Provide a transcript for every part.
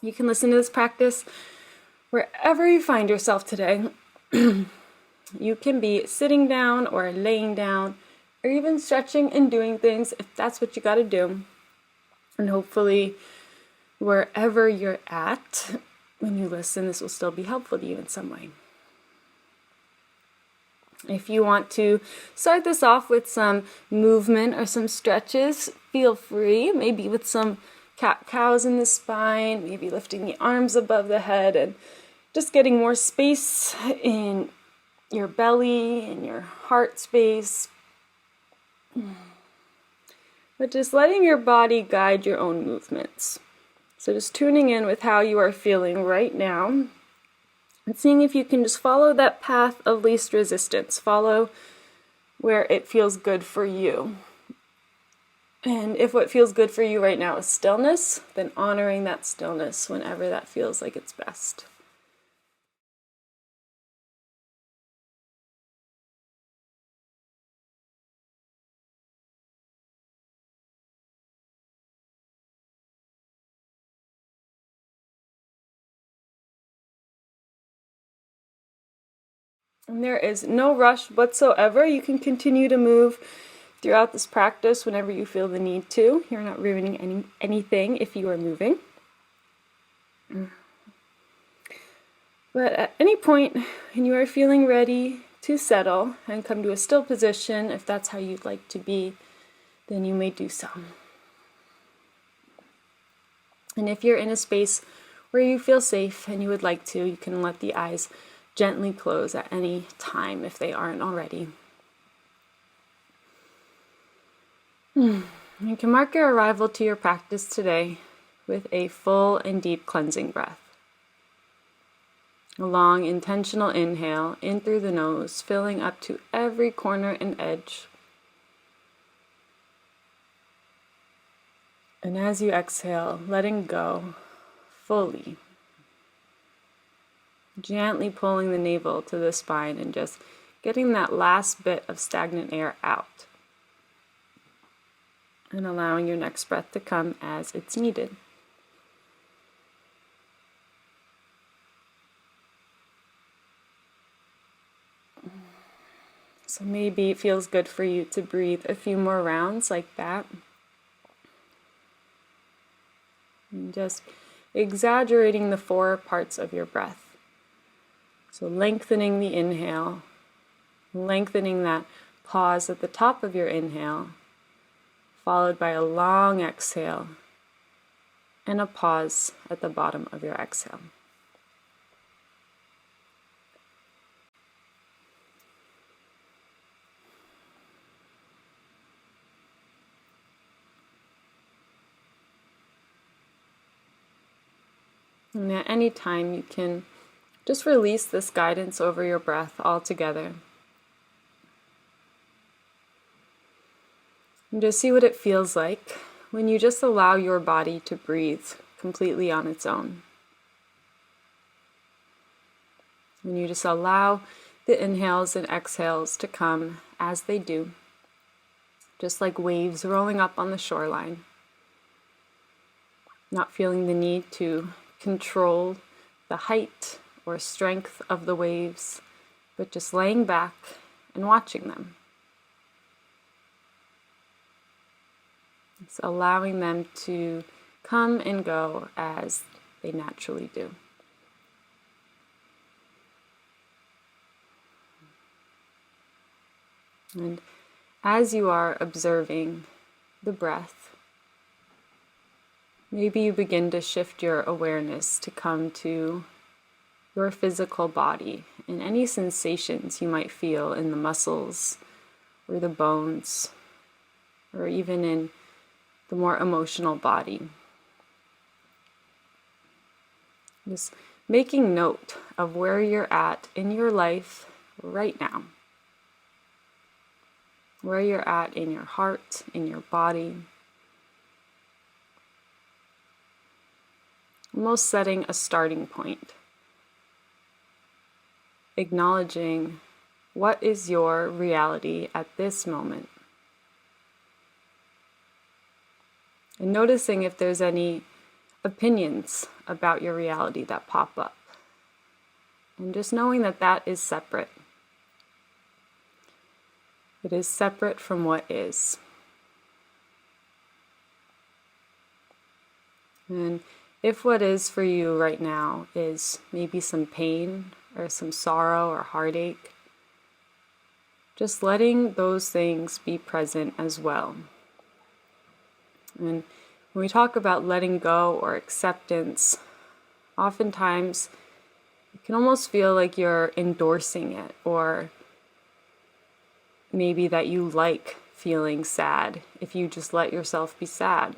You can listen to this practice wherever you find yourself today. You can be sitting down or laying down or even stretching and doing things if that's what you got to do. And hopefully wherever you're at when you listen, this will still be helpful to you in some way. If you want to start this off with some movement or some stretches, feel free, maybe with some cat-cows in the spine, maybe lifting the arms above the head and just getting more space in your belly, in your heart space. But just letting your body guide your own movements. So just tuning in with how you are feeling right now and seeing if you can just follow that path of least resistance. Follow where it feels good for you. And if what feels good for you right now is stillness, then honoring that stillness whenever that feels like it's best. And there is no rush whatsoever. You can continue to move throughout this practice whenever you feel the need to. You're not ruining anything if you are moving. But at any point when you are feeling ready to settle and come to a still position, if that's how you'd like to be, then you may do so. And if you're in a space where you feel safe and you would like to, you can let the eyes gently close at any time if they aren't already. You can mark your arrival to your practice today with a full and deep cleansing breath. A long intentional inhale in through the nose, filling up to every corner and edge. And as you exhale, letting go fully. Gently pulling the navel to the spine and just getting that last bit of stagnant air out. And allowing your next breath to come as it's needed. So maybe it feels good for you to breathe a few more rounds like that. And just exaggerating the 4 parts of your breath. So lengthening the inhale, lengthening that pause at the top of your inhale, followed by a long exhale and a pause at the bottom of your exhale. And at any time you can just release this guidance over your breath altogether. And just see what it feels like when you just allow your body to breathe completely on its own. When you just allow the inhales and exhales to come as they do, just like waves rolling up on the shoreline. Not feeling the need to control the height or strength of the waves, but just laying back and watching them. It's allowing them to come and go as they naturally do. And as you are observing the breath, maybe you begin to shift your awareness to come to your physical body and any sensations you might feel in the muscles or the bones or even in the more emotional body. Just making note of where you're at in your life right now. Where you're at in your heart, in your body. Almost setting a starting point. Acknowledging what is your reality at this moment. And noticing if there's any opinions about your reality that pop up. And just knowing that that is separate. It is separate from what is. And if what is for you right now is maybe some pain or some sorrow or heartache, just letting those things be present as well. And when we talk about letting go or acceptance, oftentimes it can almost feel like you're endorsing it, or maybe that you like feeling sad if you just let yourself be sad.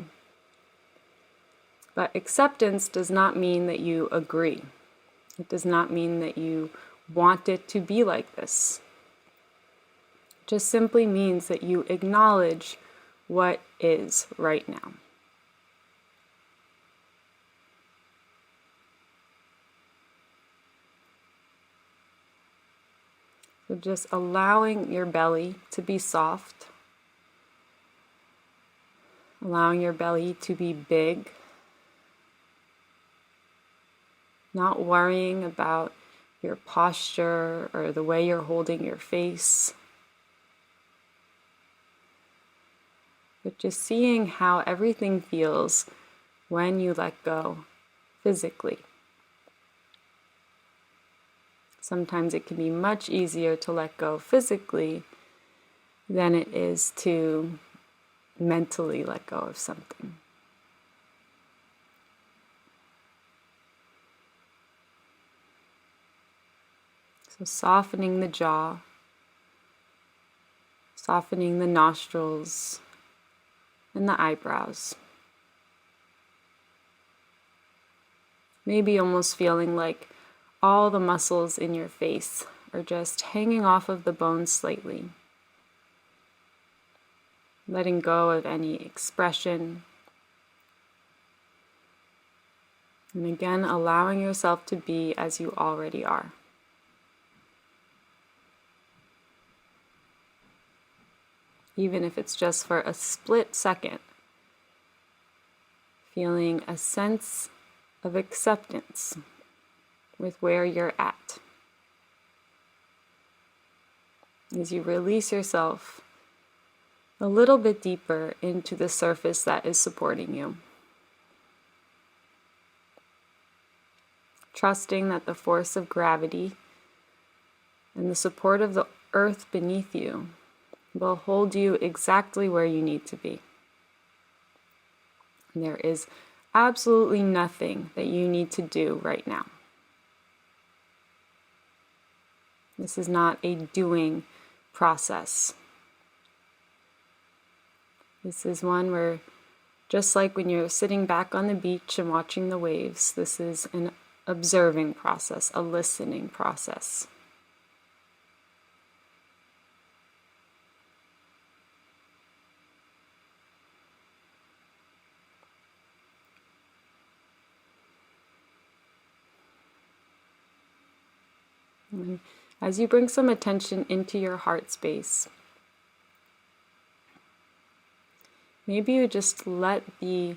But acceptance does not mean that you agree. It does not mean that you want it to be like this. It just simply means that you acknowledge what is right now. So just allowing your belly to be soft, allowing your belly to be big, not worrying about your posture or the way you're holding your face, but just seeing how everything feels when you let go physically. Sometimes it can be much easier to let go physically than it is to mentally let go of something. So softening the jaw, softening the nostrils and the eyebrows. Maybe almost feeling like all the muscles in your face are just hanging off of the bones slightly. Letting go of any expression. And again, allowing yourself to be as you already are. Even if it's just for a split second, feeling a sense of acceptance with where you're at. As you release yourself a little bit deeper into the surface that is supporting you. Trusting that the force of gravity and the support of the earth beneath you will hold you exactly where you need to be. And there is absolutely nothing that you need to do right now. This is not a doing process. This is one where, just like when you're sitting back on the beach and watching the waves, this is an observing process, a listening process. And as you bring some attention into your heart space, maybe you just let the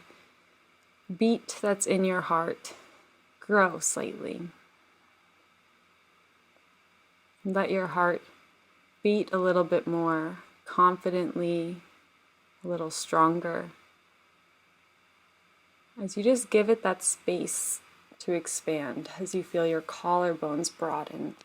beat that's in your heart grow slightly. Let your heart beat a little bit more confidently, a little stronger. As you just give it that space to expand, as you feel your collarbones broaden.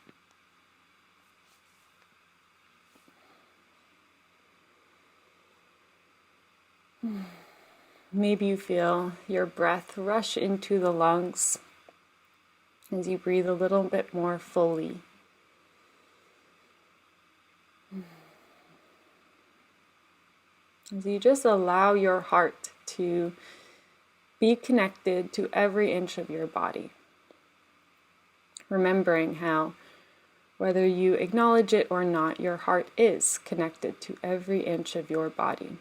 Maybe you feel your breath rush into the lungs as you breathe a little bit more fully. As you just allow your heart to be connected to every inch of your body. Remembering how, whether you acknowledge it or not, your heart is connected to every inch of your body.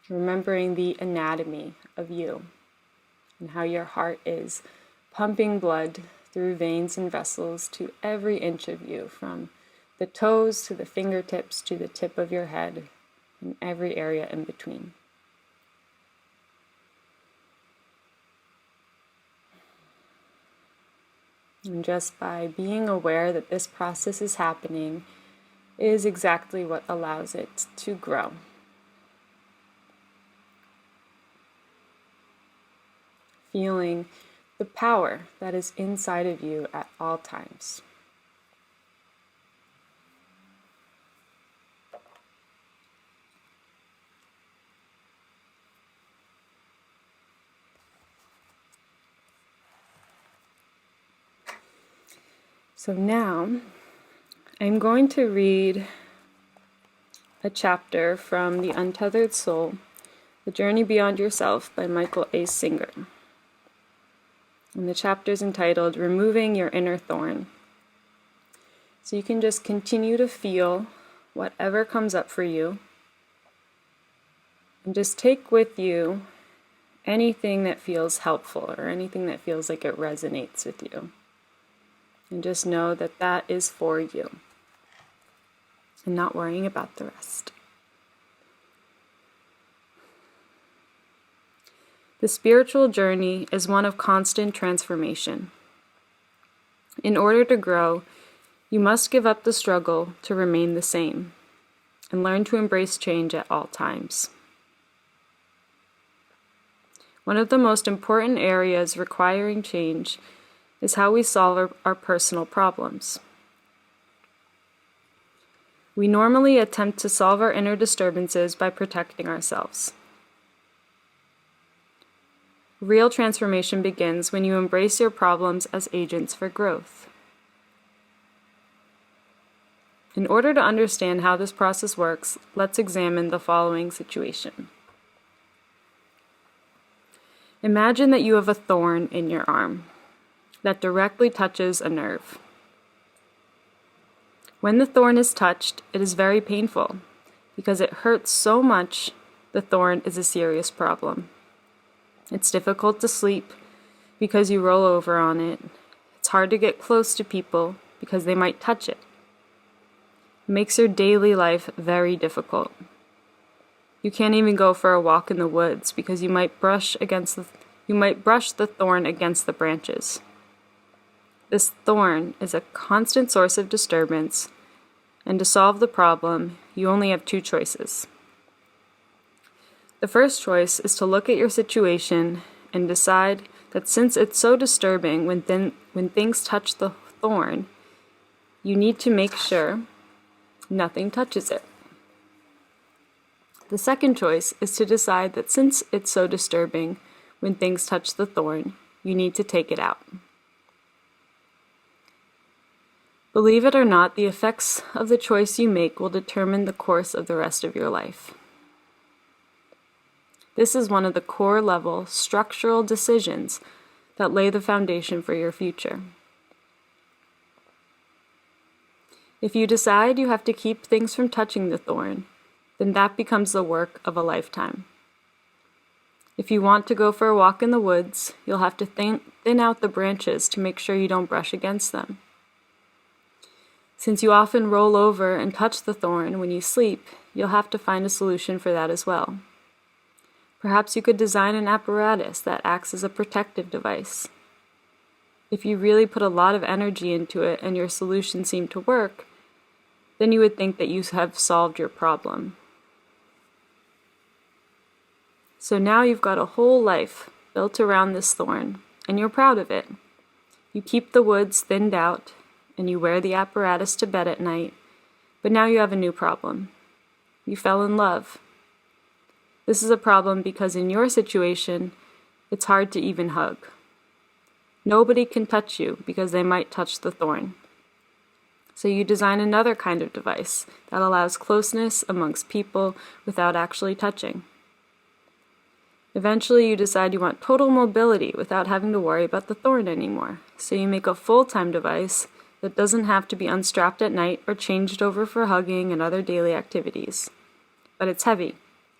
Remembering the anatomy of you and how your heart is pumping blood through veins and vessels to every inch of you, from the toes to the fingertips to the tip of your head and every area in between. And just by being aware that this process is happening is exactly what allows it to grow. Feeling the power that is inside of you at all times. So now I'm going to read a chapter from the Untethered Soul, The Journey Beyond Yourself by Michael A. Singer. And the chapter is entitled Removing Your Inner Thorn. So you can just continue to feel whatever comes up for you, and just take with you anything that feels helpful or anything that feels like it resonates with you. And just know that that is for you, and not worrying about the rest. The spiritual journey is one of constant transformation. In order to grow, you must give up the struggle to remain the same, and learn to embrace change at all times. One of the most important areas requiring change is how we solve our personal problems. We normally attempt to solve our inner disturbances by protecting ourselves. Real transformation begins when you embrace your problems as agents for growth. In order to understand how this process works, let's examine the following situation. Imagine that you have a thorn in your arm that directly touches a nerve. When the thorn is touched, it is very painful because it hurts so much. The thorn is a serious problem. It's difficult to sleep because you roll over on it. It's hard to get close to people because they might touch it. It makes your daily life very difficult. You can't even go for a walk in the woods because you might brush the thorn against the branches. This thorn is a constant source of disturbance, and to solve the problem, you only have two choices. The first choice is to look at your situation and decide that since it's so disturbing when things touch the thorn, you need to make sure nothing touches it. The second choice is to decide that since it's so disturbing when things touch the thorn, you need to take it out. Believe it or not, the effects of the choice you make will determine the course of the rest of your life. This is one of the core level structural decisions that lay the foundation for your future. If you decide you have to keep things from touching the thorn, then that becomes the work of a lifetime. If you want to go for a walk in the woods, you'll have to thin out the branches to make sure you don't brush against them. Since you often roll over and touch the thorn when you sleep, you'll have to find a solution for that as well. Perhaps you could design an apparatus that acts as a protective device. If you really put a lot of energy into it and your solution seemed to work, then you would think that you have solved your problem. So now you've got a whole life built around this thorn, and you're proud of it. You keep the woods thinned out, and you wear the apparatus to bed at night, but now you have a new problem. You fell in love. This is a problem because in your situation, it's hard to even hug. Nobody can touch you because they might touch the thorn. So you design another kind of device that allows closeness amongst people without actually touching. Eventually, you decide you want total mobility without having to worry about the thorn anymore. So you make a full-time device that doesn't have to be unstrapped at night or changed over for hugging and other daily activities. But it's heavy,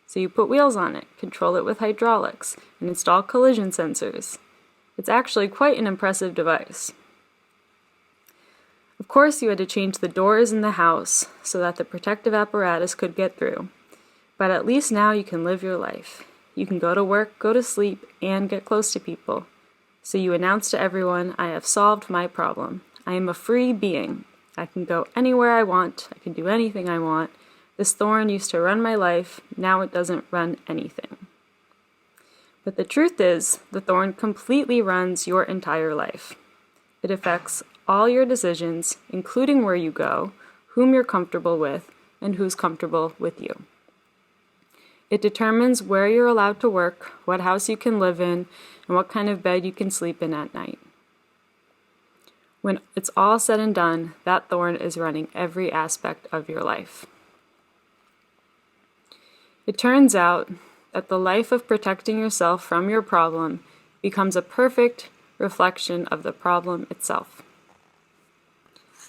so you put wheels on it, control it with hydraulics, and install collision sensors. It's actually quite an impressive device. Of course, you had to change the doors in the house so that the protective apparatus could get through. But at least now you can live your life. You can go to work, go to sleep, and get close to people. So you announce to everyone, I have solved my problem. I am a free being. I can go anywhere I want. I can do anything I want. This thorn used to run my life. Now it doesn't run anything. But the truth is, the thorn completely runs your entire life. It affects all your decisions, including where you go, whom you're comfortable with, and who's comfortable with you. It determines where you're allowed to work, what house you can live in, and what kind of bed you can sleep in at night. When it's all said and done, that thorn is running every aspect of your life. It turns out that the life of protecting yourself from your problem becomes a perfect reflection of the problem itself.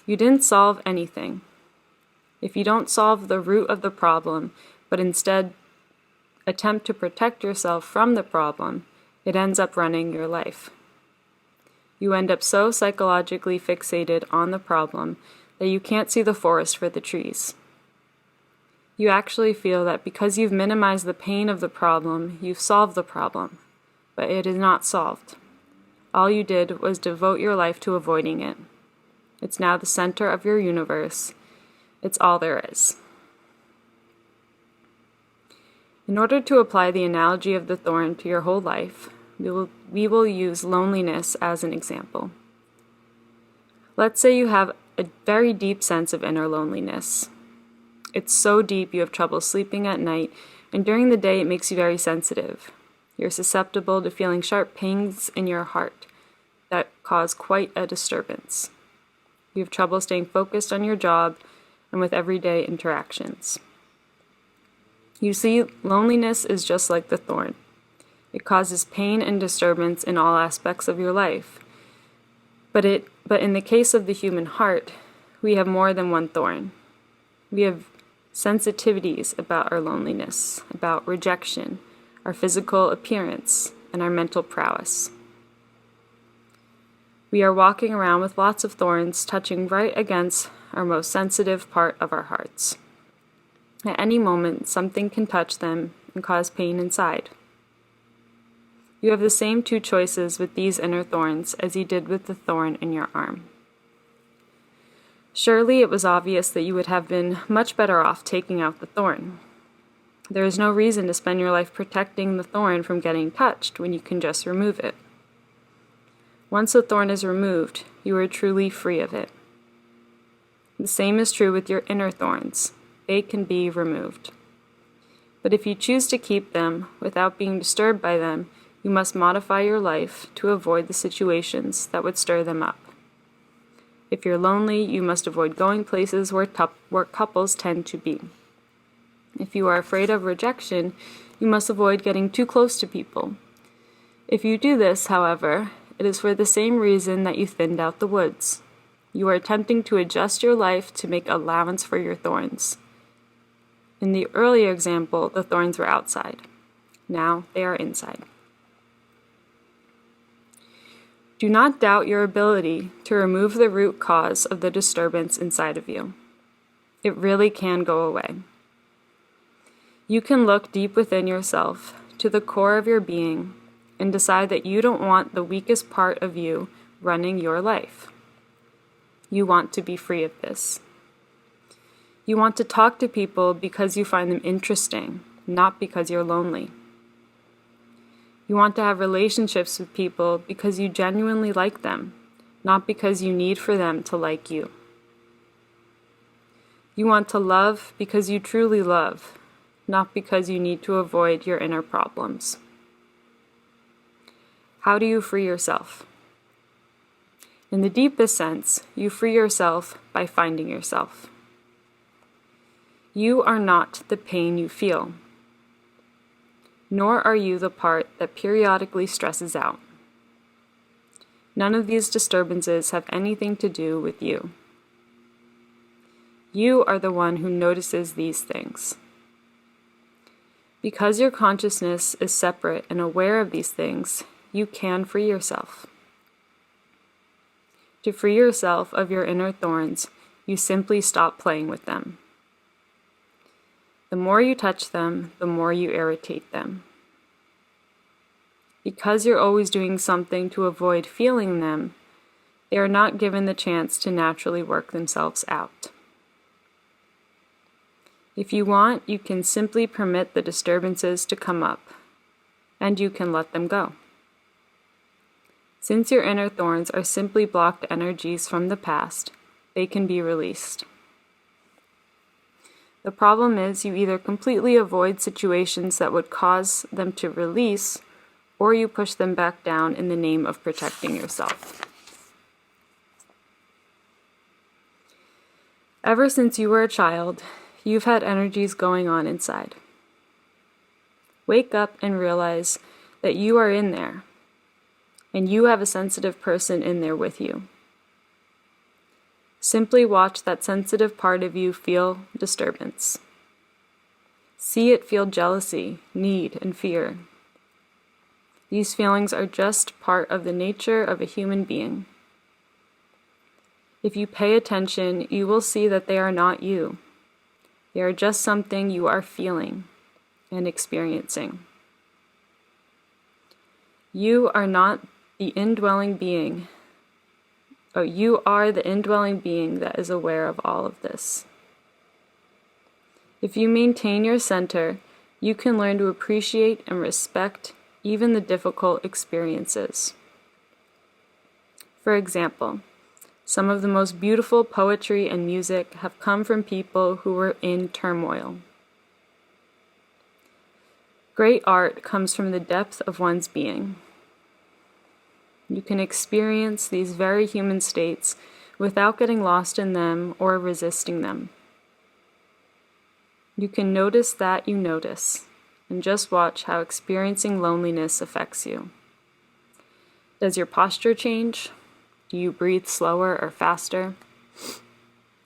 You didn't solve anything. If you don't solve the root of the problem, but instead attempt to protect yourself from the problem, it ends up running your life. You end up so psychologically fixated on the problem that you can't see the forest for the trees. You actually feel that because you've minimized the pain of the problem, you've solved the problem, but it is not solved. All you did was devote your life to avoiding it. It's now the center of your universe. It's all there is. In order to apply the analogy of the thorn to your whole life, we will use loneliness as an example. Let's say you have a very deep sense of inner loneliness. It's so deep you have trouble sleeping at night, and during the day it makes you very sensitive. You're susceptible to feeling sharp pains in your heart that cause quite a disturbance. You have trouble staying focused on your job and with everyday interactions. You see, loneliness is just like the thorn. It causes pain and disturbance in all aspects of your life. But in the case of the human heart, we have more than one thorn. We have sensitivities about our loneliness, about rejection, our physical appearance, and our mental prowess. We are walking around with lots of thorns touching right against our most sensitive part of our hearts. At any moment, something can touch them and cause pain inside. You have the same two choices with these inner thorns as you did with the thorn in your arm. Surely it was obvious that you would have been much better off taking out the thorn. There is no reason to spend your life protecting the thorn from getting touched when you can just remove it. Once the thorn is removed, you are truly free of it. The same is true with your inner thorns. They can be removed. But if you choose to keep them without being disturbed by them, you must modify your life to avoid the situations that would stir them up. If you're lonely, you must avoid going places where couples tend to be. If you are afraid of rejection, you must avoid getting too close to people. If you do this, however, it is for the same reason that you thinned out the woods. You are attempting to adjust your life to make allowance for your thorns. In the earlier example, the thorns were outside. Now they are inside. Do not doubt your ability to remove the root cause of the disturbance inside of you. It really can go away. You can look deep within yourself, to the core of your being, and decide that you don't want the weakest part of you running your life. You want to be free of this. You want to talk to people because you find them interesting, not because you're lonely. You want to have relationships with people because you genuinely like them, not because you need for them to like you. You want to love because you truly love, not because you need to avoid your inner problems. How do you free yourself? In the deepest sense, you free yourself by finding yourself. You are not the pain you feel, nor are you the part that periodically stresses out. None of these disturbances have anything to do with you. You are the one who notices these things. Because your consciousness is separate and aware of these things, you can free yourself. To free yourself of your inner thorns, you simply stop playing with them. The more you touch them, the more you irritate them. Because you're always doing something to avoid feeling them, they are not given the chance to naturally work themselves out. If you want, you can simply permit the disturbances to come up, and you can let them go. Since your inner thorns are simply blocked energies from the past, they can be released. The problem is you either completely avoid situations that would cause them to release, or you push them back down in the name of protecting yourself. Ever since you were a child, you've had energies going on inside. Wake up and realize that you are in there, and you have a sensitive person in there with you. Simply watch that sensitive part of you feel disturbance. See it feel jealousy, need, and fear. These feelings are just part of the nature of a human being. If you pay attention, you will see that they are not you. They are just something you are feeling and experiencing. You are not the indwelling being. You are the indwelling being that is aware of all of this. If you maintain your center, you can learn to appreciate and respect even the difficult experiences. For example, some of the most beautiful poetry and music have come from people who were in turmoil. Great art comes from the depth of one's being. You can experience these very human states without getting lost in them or resisting them. You can notice that you notice, and just watch how experiencing loneliness affects you. Does your posture change? Do you breathe slower or faster?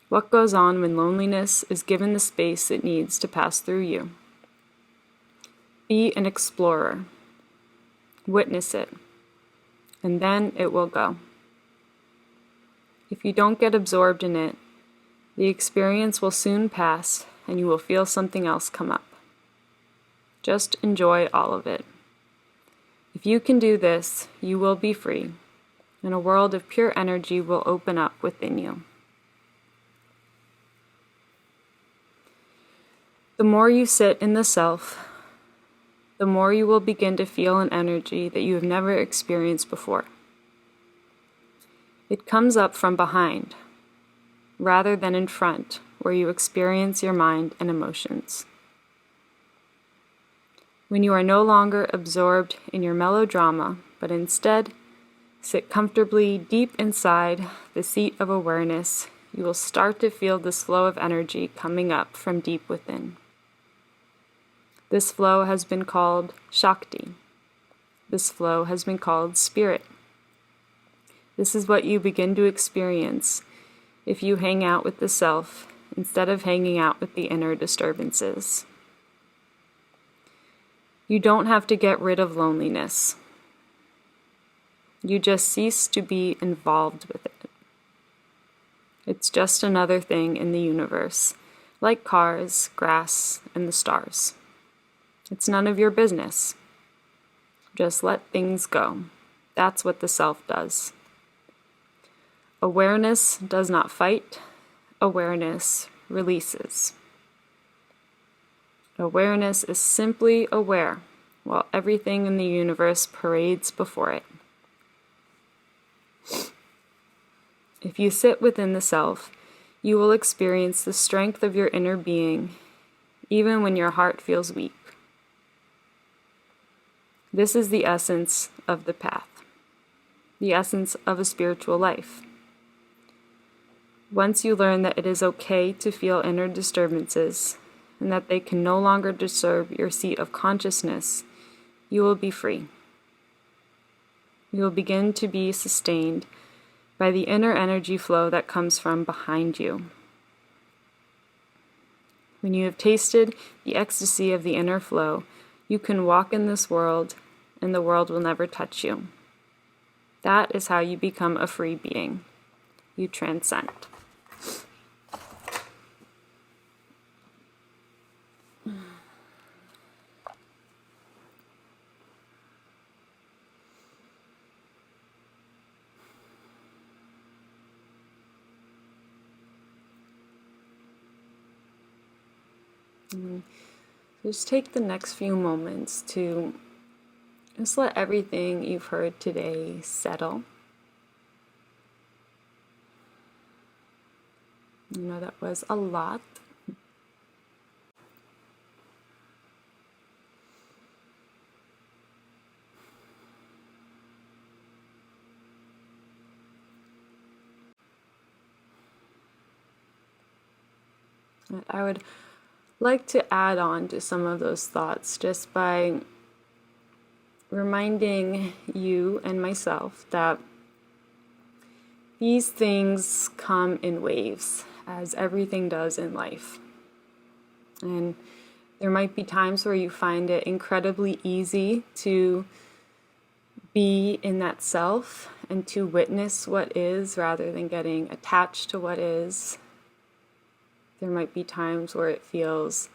What goes on when loneliness is given the space it needs to pass through you? Be an explorer. Witness it, and then it will go. If you don't get absorbed in it, the experience will soon pass and you will feel something else come up. Just enjoy all of it. If you can do this, you will be free, and a world of pure energy will open up within you. The more you sit in the self, the more you will begin to feel an energy that you have never experienced before. It comes up from behind, rather than in front, where you experience your mind and emotions. When you are no longer absorbed in your melodrama, but instead sit comfortably deep inside the seat of awareness, you will start to feel this flow of energy coming up from deep within. This flow has been called Shakti. This flow has been called Spirit. This is what you begin to experience if you hang out with the self instead of hanging out with the inner disturbances. You don't have to get rid of loneliness. You just cease to be involved with it. It's just another thing in the universe, like cars, grass, and the stars. It's none of your business. Just let things go. That's what the self does. Awareness does not fight. Awareness releases. Awareness is simply aware, while everything in the universe parades before it. If you sit within the self, you will experience the strength of your inner being, even when your heart feels weak. This is the essence of the path, the essence of a spiritual life. Once you learn that it is okay to feel inner disturbances, and that they can no longer disturb your seat of consciousness, you will be free. You will begin to be sustained by the inner energy flow that comes from behind you. When you have tasted the ecstasy of the inner flow, you can walk in this world, and the world will never touch you. That is how you become a free being. You transcend. And just take the next few moments to just let everything you've heard today settle. You know, that was a lot. I would like to add on to some of those thoughts just by reminding you and myself that these things come in waves, as everything does in life. And there might be times where you find it incredibly easy to be in that self and to witness what is rather than getting attached to what is. There might be times where it feels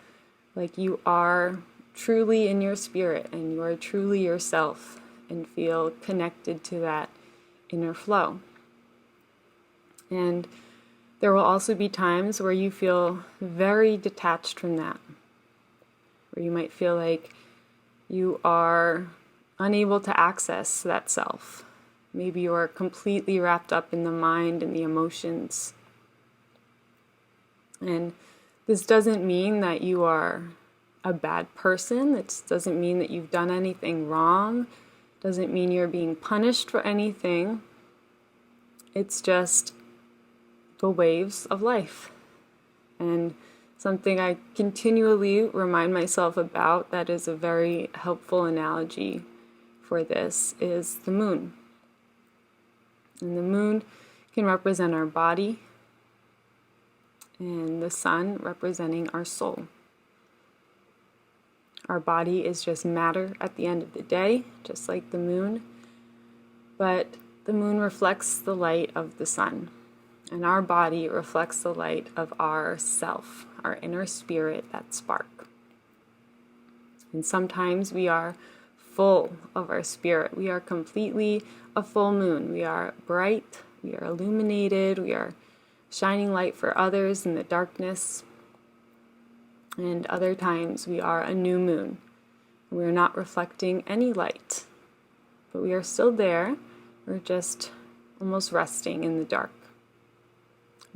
like you are truly in your spirit and you are truly yourself and feel connected to that inner flow. And there will also be times where you feel very detached from that, where you might feel like you are unable to access that self. Maybe you are completely wrapped up in the mind and the emotions. And this doesn't mean that you are a bad person. It doesn't mean that you've done anything wrong. It doesn't mean you're being punished for anything. It's just the waves of life. And something I continually remind myself about that is a very helpful analogy for this is the moon. And the moon can represent our body, and the sun representing our soul. Our body is just matter at the end of the day, just like the moon, but the moon reflects the light of the sun, and our body reflects the light of our self, our inner spirit, that spark. And sometimes we are full of our spirit. We are completely a full moon. We are bright, we are illuminated, we are shining light for others in the darkness. And other times we are a new moon. We are not reflecting any light, but we are still there. We're just almost resting in the dark,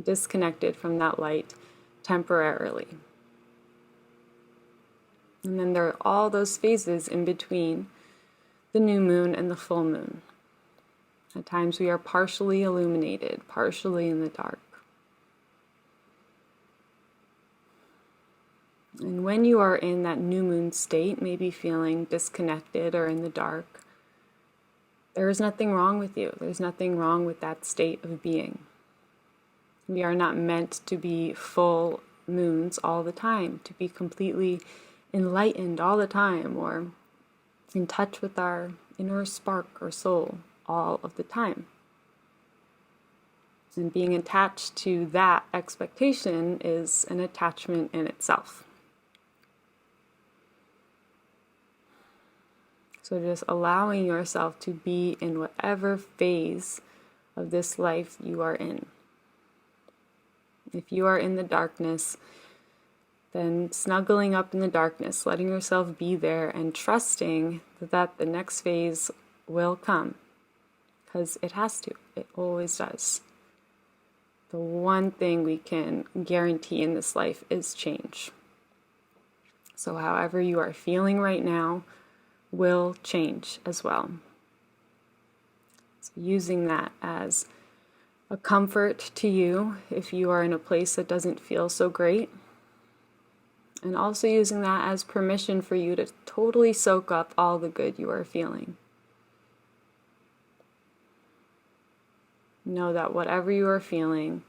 disconnected from that light temporarily. And then there are all those phases in between the new moon and the full moon. At times we are partially illuminated, partially in the dark. And when you are in that new moon state, maybe feeling disconnected or in the dark, there is nothing wrong with you. There's nothing wrong with that state of being. We are not meant to be full moons all the time, to be completely enlightened all the time, or in touch with our inner spark or soul all of the time. And being attached to that expectation is an attachment in itself. So just allowing yourself to be in whatever phase of this life you are in. If you are in the darkness, then snuggling up in the darkness, letting yourself be there and trusting that the next phase will come. Because it has to. It always does. The one thing we can guarantee in this life is change. So however you are feeling right now will change as well. So using that as a comfort to you if you are in a place that doesn't feel so great. And also using that as permission for you to totally soak up all the good you are feeling. Know that whatever you are feeling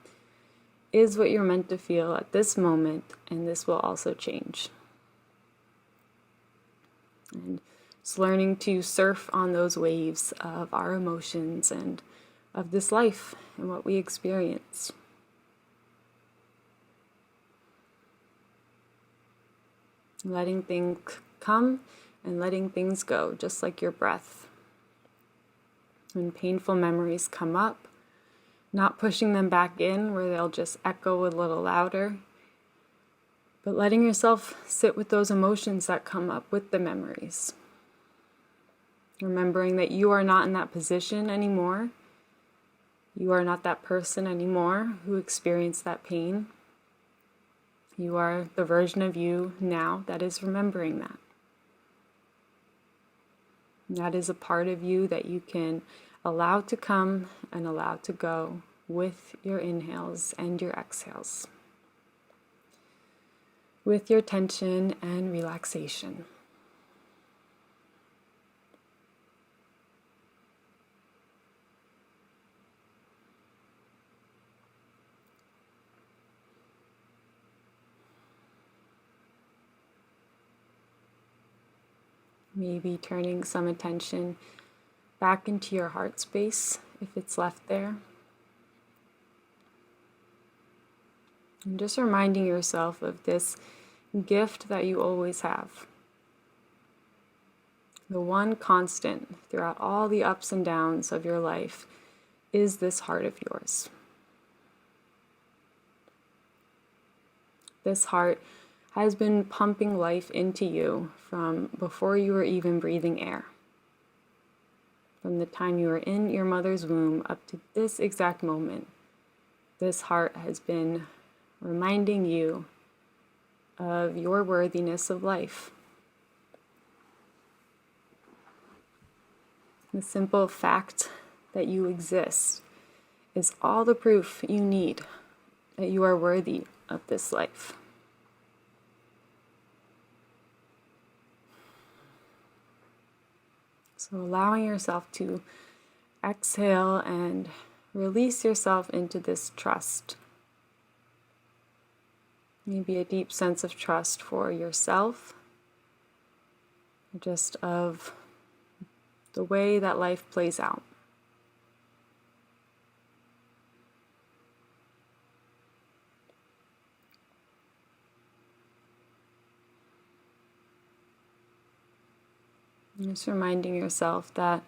is what you're meant to feel at this moment, and this will also change. And it's learning to surf on those waves of our emotions and of this life and what we experience. Letting things come and letting things go, just like your breath. When painful memories come up, not pushing them back in where they'll just echo a little louder, But letting yourself sit with those emotions that come up with the memories. Remembering that you are not in that position anymore. You are not that person anymore who experienced that pain. You are the version of you now that is remembering that. And that is a part of you that you can allow to come and allow to go with your inhales and your exhales, with your tension and relaxation. Maybe turning some attention back into your heart space if it's left there. And just reminding yourself of this gift that you always have. The one constant throughout all the ups and downs of your life is this heart of yours. This heart has been pumping life into you from before you were even breathing air. From the time you were in your mother's womb up to this exact moment, this heart has been reminding you of your worthiness of life. The simple fact that you exist is all the proof you need that you are worthy of this life. So allowing yourself to exhale and release yourself into this trust. Maybe a deep sense of trust for yourself, just of the way that life plays out. Just reminding yourself that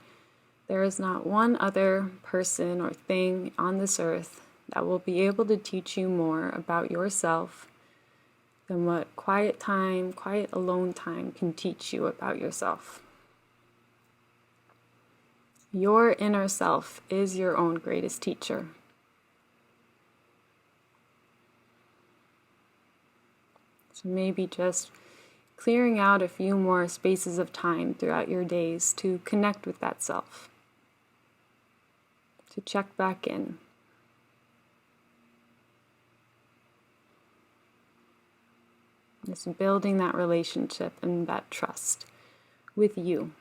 there is not one other person or thing on this earth that will be able to teach you more about yourself than what quiet time, quiet alone time can teach you about yourself. Your inner self is your own greatest teacher. So maybe just clearing out a few more spaces of time throughout your days to connect with that self, to check back in. Just building that relationship and that trust with you.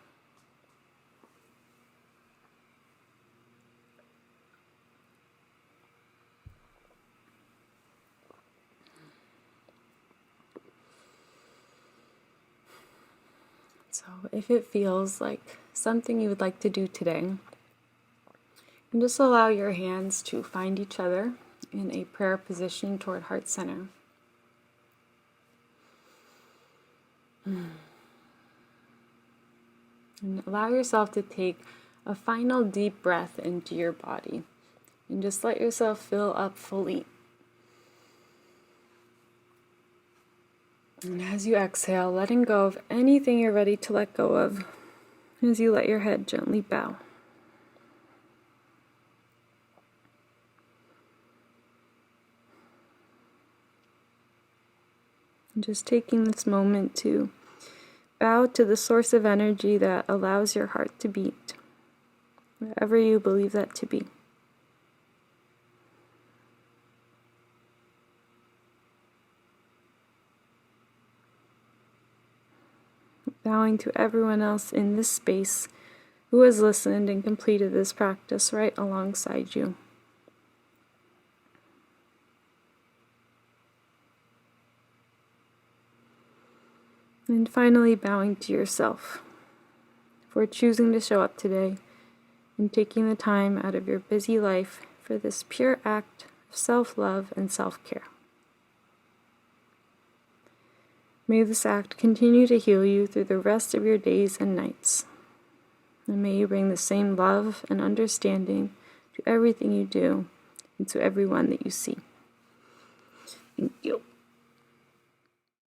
So if it feels like something you would like to do today, and just allow your hands to find each other in a prayer position toward heart center. And allow yourself to take a final deep breath into your body. And just let yourself fill up fully. And as you exhale, letting go of anything you're ready to let go of, as you let your head gently bow. And just taking this moment to bow to the source of energy that allows your heart to beat, wherever you believe that to be. Bowing to everyone else in this space who has listened and completed this practice right alongside you. And finally, bowing to yourself for choosing to show up today and taking the time out of your busy life for this pure act of self-love and self-care. May this act continue to heal you through the rest of your days and nights. And may you bring the same love and understanding to everything you do and to everyone that you see. Thank you.